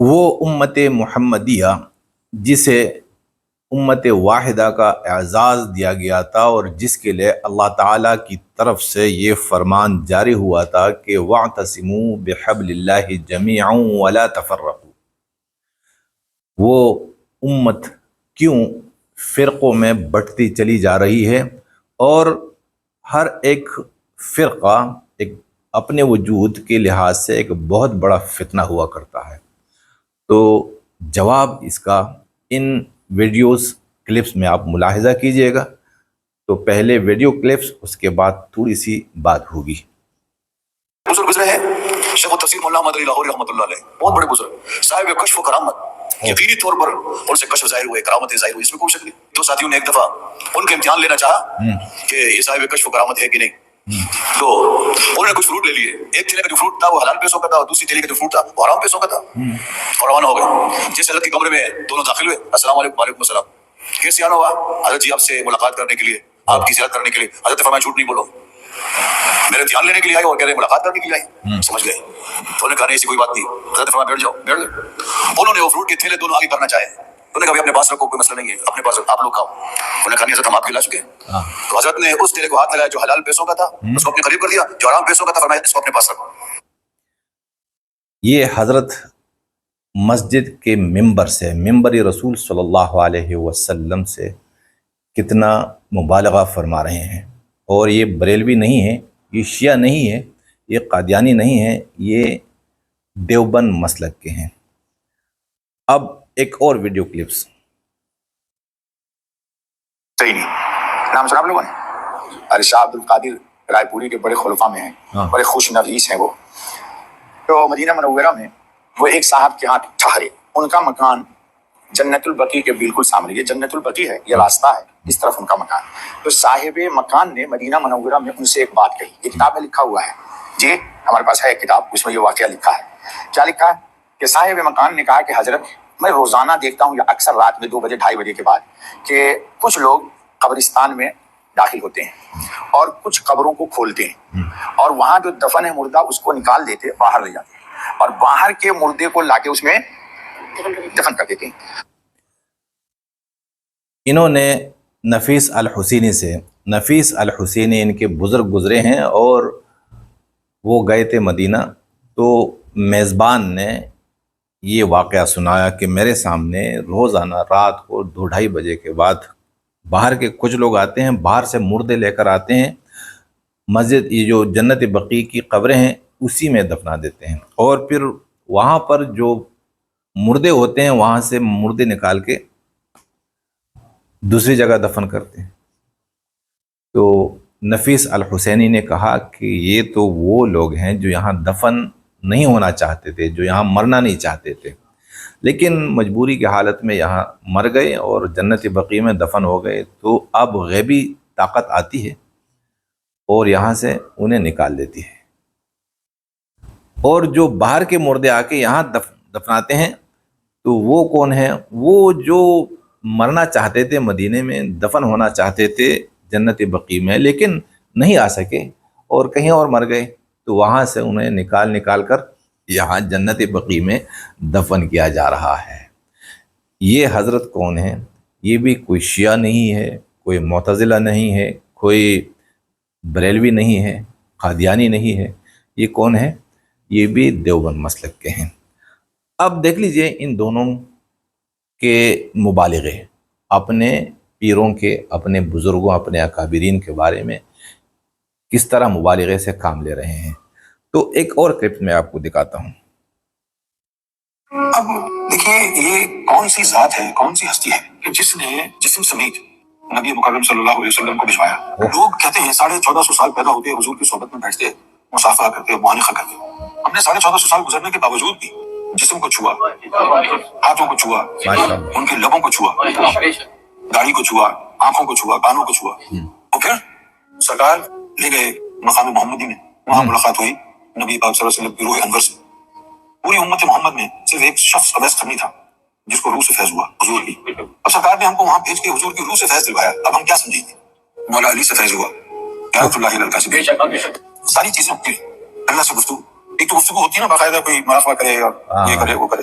وہ امت محمدیہ جسے امت واحدہ کا اعزاز دیا گیا تھا اور جس کے لیے اللہ تعالیٰ کی طرف سے یہ فرمان جاری ہوا تھا کہ وَاعْتَصِمُوا بِحَبْلِ اللَّهِ جَمِيعًا وَلَا تَفَرَّقُوا، وہ امت کیوں فرقوں میں بٹتی چلی جا رہی ہے اور ہر ایک فرقہ ایک اپنے وجود کے لحاظ سے ایک بہت بڑا فتنہ ہوا کرتا ہے؟ تو جواب اس کا ان ویڈیوز کلپس میں آپ ملاحظہ کیجئے گا۔ تو پہلے ویڈیو کلپس، اس کے بعد تھوڑی سی بات ہوگی۔ بزرگ گزرے ہیں شیخ التفسیر مولانا محمد علی لاہوری رحمۃ اللہ علیہ، بہت بڑے بزرگ، صاحب کشف و کرامت، یقینی طور پر ان سے کشف ظاہر ہوئے، کرامتیں ظاہر ہوئی، اس میں کوئی شک نہیں۔ دو ساتھیوں نے ایک دفعہ ان کا امتحان لینا چاہا کہ یہ صاحب کشف و کرامت ہے کہ نہیں، تو انہوں نے کچھ فروٹ لے لیے، ایک تھیلے کا جو فروٹ تھا وہ حلال پیسوں کا تھا اور دوسری تھیلے کا جو فروٹ تھا وہ حرام پیسوں کا تھا، اور روانہ ہو گئے۔ جس حضرت کے کمرے میں دونوں داخل ہوئے، السلام علیکم، وعلیکم السلام، کیسے آنا ہوا؟ حضرت جی آپ سے ملاقات کرنے کے لیے، آپ کی زیارت کرنے کے لیے۔ حضرت نے فرمایا جھوٹ نہیں بولو، میرے امتحان لینے کے لیے آئے اور کہہ رہے ملاقات کرنے کے لیے آئے، سمجھ گئے۔ تو انہوں نے کہا نہیں ایسی کوئی بات نہیں۔ حضرت نے فرمایا بیٹھ جاؤ، بیٹھ گئے۔ انہوں نے وہ فروٹ کے تھیلے دونوں آگے کرنا چاہے، انہوں نے کہا اپنے پاس رکھو، کوئی مسئلہ نہیں ہے، اپنے پاس رکھو، آپ لوگ کھاؤ۔ انہوں نے کہا نہیں حضرت ہم آپ کھلا چکے ہیں۔ تو حضرت نے اس تھیلے کو ہاتھ لگایا جو حلال پیسوں کا تھا، اس کو اپنے قریب کر لیا، جو حرام پیسوں کا تھا فرمایا اس کو اپنے پاس رکھو۔ یہ حضرت مسجد کے ممبر سے، ممبر رسول صلی اللہ علیہ وسلم سے کتنا مبالغہ فرما رہے ہیں، اور یہ بریلوی نہیں ہے، یہ شیعہ نہیں ہے، یہ قادیانی نہیں ہے، یہ دیوبند مسلک کے ہیں۔ اب ایک اور ویڈیو کلپس۔ صحیح نہیں، نام سنا آپ لوگوں نے؟ ارے شاہ عبد القادر رائے پوری کے بڑے خلفاء میں ہیں، بڑے خوش نویس ہیں وہ۔ تو مدینہ منورہ میں وہ ایک صاحب کے ہاں ٹھہرے، ان کا مکان جنت البقیع کے بالکل سامنے، یہ جنت البقیع ہے، یہ راستہ ہے، اس طرف ان کا مکان۔ تو صاحب مکان نے مدینہ منورہ میں ان سے ایک بات کہی، یہ کتاب میں لکھا ہوا ہے جی، ہمارے پاس ہے ایک کتاب، اس میں یہ واقعہ لکھا ہے۔ کیا لکھا ہے کہ صاحب مکان نے کہا کہ حضرت میں روزانہ دیکھتا ہوں یا اکثر رات میں 2 بجے 2:30 بجے کے بعد کہ کچھ لوگ قبرستان میں داخل ہوتے ہیں اور کچھ قبروں کو کھولتے ہیں اور وہاں جو دفن ہے مردہ اس کو نکال دیتے، باہر لے جاتے ہیں اور باہر کے مردے کو لا کے اس میں دفن کر دیتے ہیں۔ انہوں نے نفیس الحسینی سے، نفیس الحسینی ان کے بزرگ گزرے ہیں اور وہ گئے تھے مدینہ، تو میزبان نے یہ واقعہ سنایا کہ میرے سامنے روزانہ رات کو 2:30 بجے کے بعد باہر کے کچھ لوگ آتے ہیں، باہر سے مردے لے کر آتے ہیں، مسجد یہ جو جنت بقیع کی قبریں ہیں اسی میں دفنا دیتے ہیں، اور پھر وہاں پر جو مردے ہوتے ہیں وہاں سے مردے نکال کے دوسری جگہ دفن کرتے ہیں۔ تو نفیس الحسینی نے کہا کہ یہ تو وہ لوگ ہیں جو یہاں دفن نہیں ہونا چاہتے تھے، جو یہاں مرنا نہیں چاہتے تھے، لیکن مجبوری کی حالت میں یہاں مر گئے اور جنت بقیع میں دفن ہو گئے، تو اب غیبی طاقت آتی ہے اور یہاں سے انہیں نکال دیتی ہے، اور جو باہر کے مردے آ کے یہاں دفناتے ہیں تو وہ کون ہیں؟ وہ جو مرنا چاہتے تھے مدینے میں، دفن ہونا چاہتے تھے جنت بقیع میں، لیکن نہیں آ سکے اور کہیں اور مر گئے، تو وہاں سے انہیں نکال کر یہاں جنت بقیع میں دفن کیا جا رہا ہے۔ یہ حضرت کون ہیں؟ یہ بھی کوئی شیعہ نہیں ہے، کوئی معتزلہ نہیں ہے، کوئی بریلوی نہیں ہے، قادیانی نہیں ہے، یہ کون ہے؟ یہ بھی دیوبند مسلک کے ہیں۔ اب دیکھ لیجئے ان دونوں کے مبالغے، اپنے پیروں کے، اپنے بزرگوں، اپنے اکابرین کے بارے میں کس طرح مبالغے سے کام لے رہے ہیں۔ تو ایک اور کلپ میں آپ کو دکھاتا ہوں۔ اب دیکھیے یہ کون سی ذات ہے، کون سی ہستی ہے کہ جس نے جسم سمیت نبی مکرم صلی اللہ علیہ وسلم کو بھجوایا۔ لوگ کہتے ہیں 1450 سال پیدا ہوتے حضور کی صحبت میں بیٹھتے، مصافحہ کرتے، معانقہ کرتے، ہم نے 1450 سال گزرنے کے باوجود بھی جسم کو چھوا، ہاتھوں کو چھوا، ان کے لبوں کو چھوا، داڑھی کو چھوا، آنکھوں کو چھوا، کانوں کو چھوا، اور پھر سرکار لے گئے مقام محمدی میں، وہاں ملاقات ہوئی نبی پاک صلی اللہ علیہ وسلم کی روح انور سے۔ پوری امت محمد میں صرف ایک شخص اویس قرنی تھا جس کو روح سے فیض ہوا، حضور کی۔ اب سرکار نے ہم کو وہاں بھیج کے حضور کی روح سے فیض دلوایا، اب ہم کیا سمجھیں گے؟ مولا علی سے فیض ہوا، رحمۃ اللہ علیہ سے، ساری چیزیں ہوتی ہیں اللہ سے گفتگو، ایک تو گفتگو ہوتی ہے نا باقاعدہ، کوئی مراقبہ کرے اور یہ کرے وہ کرے،